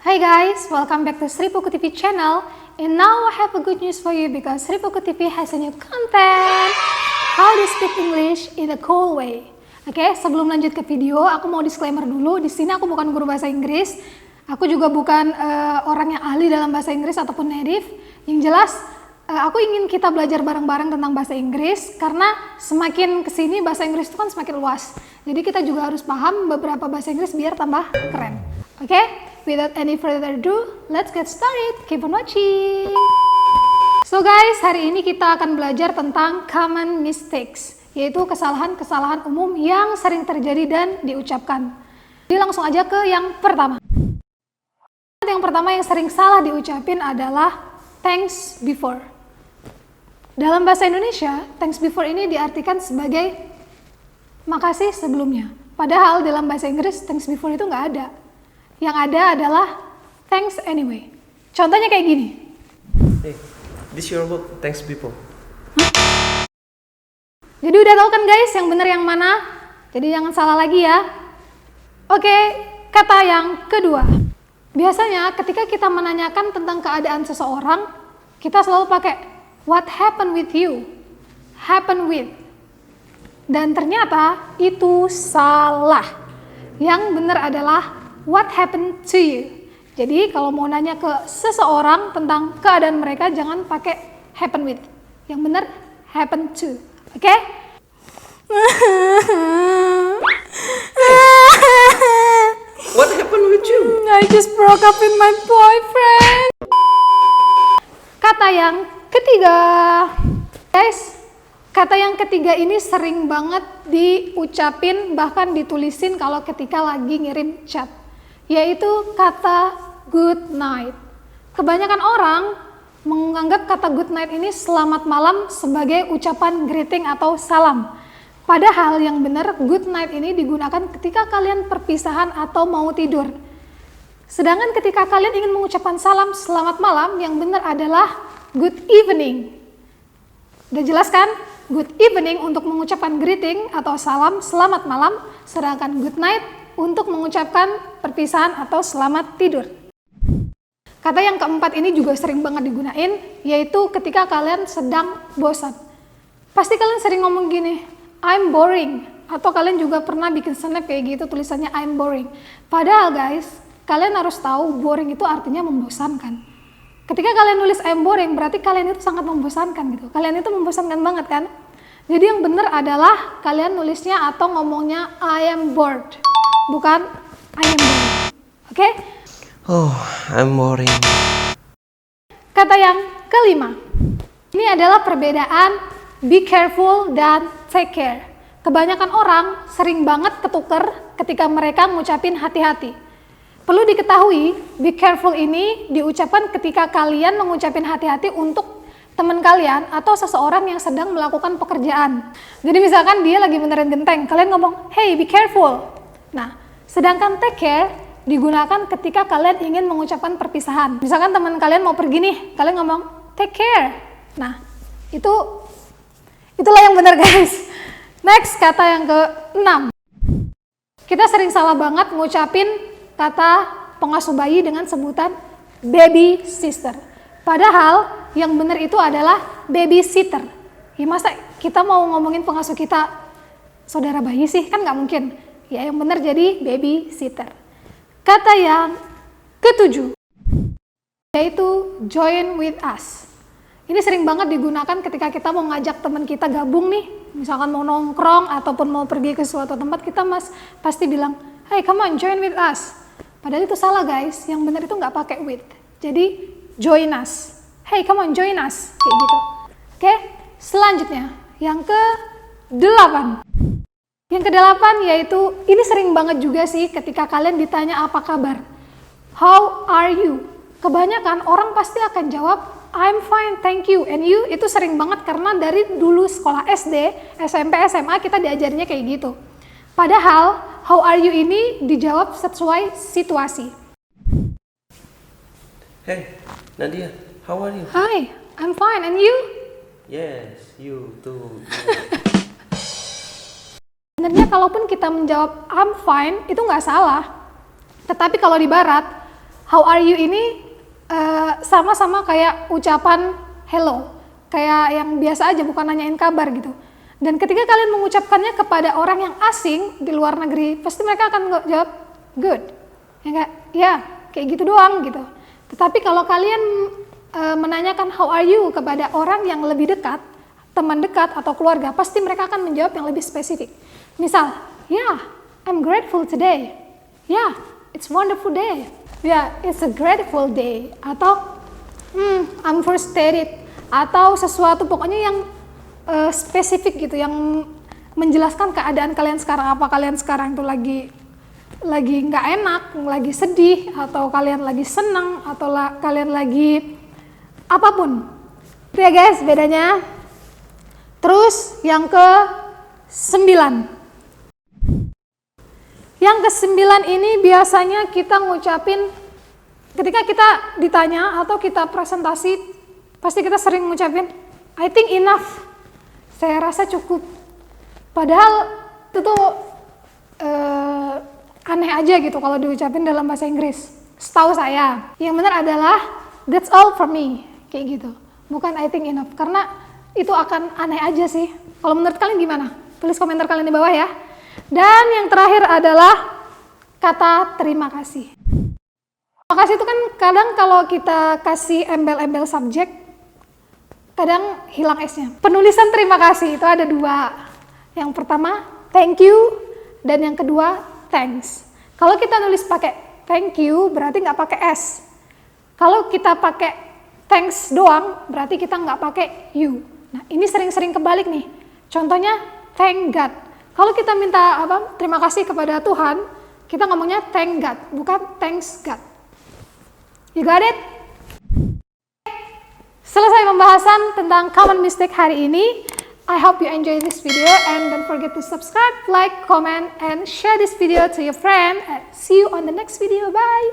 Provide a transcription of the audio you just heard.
Hi guys, welcome back to Sri Puku TV channel. And now I have a good news for you because Sri Puku TV has a new content. How to speak English in a cool way. Oke, sebelum lanjut ke video, aku mau disclaimer dulu. Di sini aku bukan guru bahasa Inggris. Aku juga bukan orang yang ahli dalam bahasa Inggris ataupun native. Yang jelas, aku ingin kita belajar bareng-bareng tentang bahasa Inggris karena semakin kesini bahasa Inggris itu kan semakin luas. Jadi kita juga harus paham beberapa bahasa Inggris biar tambah keren. Oke, without any further ado, let's get started. Keep on watching. So guys, hari ini kita akan belajar tentang common mistakes, yaitu kesalahan-kesalahan umum yang sering terjadi dan diucapkan. Jadi langsung aja ke yang pertama. Yang pertama yang sering salah diucapin adalah thanks before. Dalam bahasa Indonesia, thanks before ini diartikan sebagai makasih sebelumnya. Padahal dalam bahasa Inggris, thanks before itu nggak ada. Yang ada adalah thanks anyway. Contohnya kayak gini. Hey, this your book, thanks before. Jadi udah tahu kan guys yang benar yang mana? Jadi jangan salah lagi ya. Oke, kata yang kedua. Biasanya ketika kita menanyakan tentang keadaan seseorang, kita selalu pakai what happened with you? Happen with. Dan ternyata itu salah. Yang benar adalah what happened to you. Jadi kalau mau nanya ke seseorang tentang keadaan mereka, jangan pakai happen with. Yang benar happen to. Oke? What happened with you? I just broke up with my boyfriend. Kata yang ketiga. Guys, kata yang ketiga ini sering banget diucapin, bahkan ditulisin kalau ketika lagi ngirim chat, yaitu kata good night. Kebanyakan orang menganggap kata good night ini selamat malam sebagai ucapan greeting atau salam. Padahal yang benar good night ini digunakan ketika kalian perpisahan atau mau tidur. Sedangkan ketika kalian ingin mengucapkan salam selamat malam, yang benar adalah good evening. Udah jelas kan? Good evening untuk mengucapkan greeting atau salam selamat malam, sedangkan good night untuk mengucapkan perpisahan atau selamat tidur. Kata yang keempat ini juga sering banget digunain, yaitu ketika kalian sedang bosan. Pasti kalian sering ngomong gini, I'm boring. Atau kalian juga pernah bikin snap kayak gitu tulisannya I'm boring. Padahal guys, kalian harus tahu boring itu artinya membosankan. Ketika kalian nulis I'm boring, berarti kalian itu sangat membosankan gitu. Kalian itu membosankan banget kan? Jadi yang benar adalah kalian nulisnya atau ngomongnya I am bored. Bukan I am boring. Oke? Oh, I'm boring. Kata yang kelima. Ini adalah perbedaan be careful dan take care. Kebanyakan orang sering banget ketuker ketika mereka ngucapin hati-hati. Perlu diketahui, be careful ini diucapkan ketika kalian mengucapin hati-hati untuk teman kalian atau seseorang yang sedang melakukan pekerjaan. Jadi misalkan dia lagi beneran genteng, kalian ngomong, hey be careful. Nah, sedangkan take care digunakan ketika kalian ingin mengucapkan perpisahan. Misalkan teman kalian mau pergi nih, kalian ngomong take care. Nah, itulah yang benar guys. Next, kata yang ke-6. Kita sering salah banget ngucapin kata pengasuh bayi dengan sebutan baby sister. Padahal yang benar itu adalah babysitter. Ya masa kita mau ngomongin pengasuh kita saudara bayi sih? Kan nggak mungkin. Ya yang benar jadi babysitter. Kata yang ke-7 yaitu join with us. Ini sering banget digunakan ketika kita mau ngajak teman kita gabung nih, misalkan mau nongkrong ataupun mau pergi ke suatu tempat, kita pasti bilang, hey come on join with us. Padahal itu salah guys, yang benar itu nggak pakai with. Jadi join us. Hey come on join us, kayak gitu. Oke, selanjutnya yang ke-8. Yang ke-8 yaitu, ini sering banget juga sih ketika kalian ditanya apa kabar. How are you? Kebanyakan orang pasti akan jawab, I'm fine, thank you. And you, itu sering banget karena dari dulu sekolah SD, SMP, SMA kita diajarnya kayak gitu. Padahal, how are you ini dijawab sesuai situasi. Hey, Nadia, how are you? Hi, I'm fine, and you? Yes, you too. Sebenarnya kalaupun kita menjawab I'm fine, itu nggak salah. Tetapi kalau di barat, how are you ini sama-sama kayak ucapan hello, kayak yang biasa aja, bukan nanyain kabar gitu. Dan ketika kalian mengucapkannya kepada orang yang asing di luar negeri, pasti mereka akan jawab good, ya kayak gitu doang gitu. Tetapi kalau kalian menanyakan how are you kepada orang yang lebih dekat, teman dekat atau keluarga, pasti mereka akan menjawab yang lebih spesifik. Misal, yeah, I'm grateful today. Yeah, it's wonderful day. Yeah, it's a grateful day. Atau, I'm frustrated. Atau sesuatu pokoknya yang spesifik gitu, yang menjelaskan keadaan kalian sekarang. Apa kalian sekarang itu lagi nggak enak, lagi sedih, atau kalian lagi senang, atau kalian lagi apapun. Itu ya guys bedanya. Terus yang ke-9. Yang ke-9 ini biasanya kita ngucapin ketika kita ditanya atau kita presentasi, pasti kita sering ngucapin I think enough. Saya rasa cukup. Padahal itu tuh aneh aja gitu kalau diucapin dalam bahasa Inggris. Setahu saya, yang benar adalah that's all for me, kayak gitu. Bukan I think enough, karena itu akan aneh aja sih. Kalau menurut kalian gimana? Tulis komentar kalian di bawah ya. Dan yang terakhir adalah kata terima kasih. Terima kasih itu kan kadang kalau kita kasih embel-embel subjek, kadang hilang S-nya. Penulisan terima kasih itu ada 2. Yang pertama, thank you, dan yang kedua, thanks. Kalau kita nulis pakai thank you, berarti nggak pakai S. Kalau kita pakai thanks doang, berarti kita nggak pakai you. Nah, ini sering-sering kebalik nih. Contohnya, thank God. Kalau kita minta terima kasih kepada Tuhan, kita ngomongnya thank God, bukan thanks God. You got it? Selesai pembahasan tentang common mistake hari ini. I hope you enjoy this video and don't forget to subscribe, like, comment, and share this video to your friend. And see you on the next video. Bye!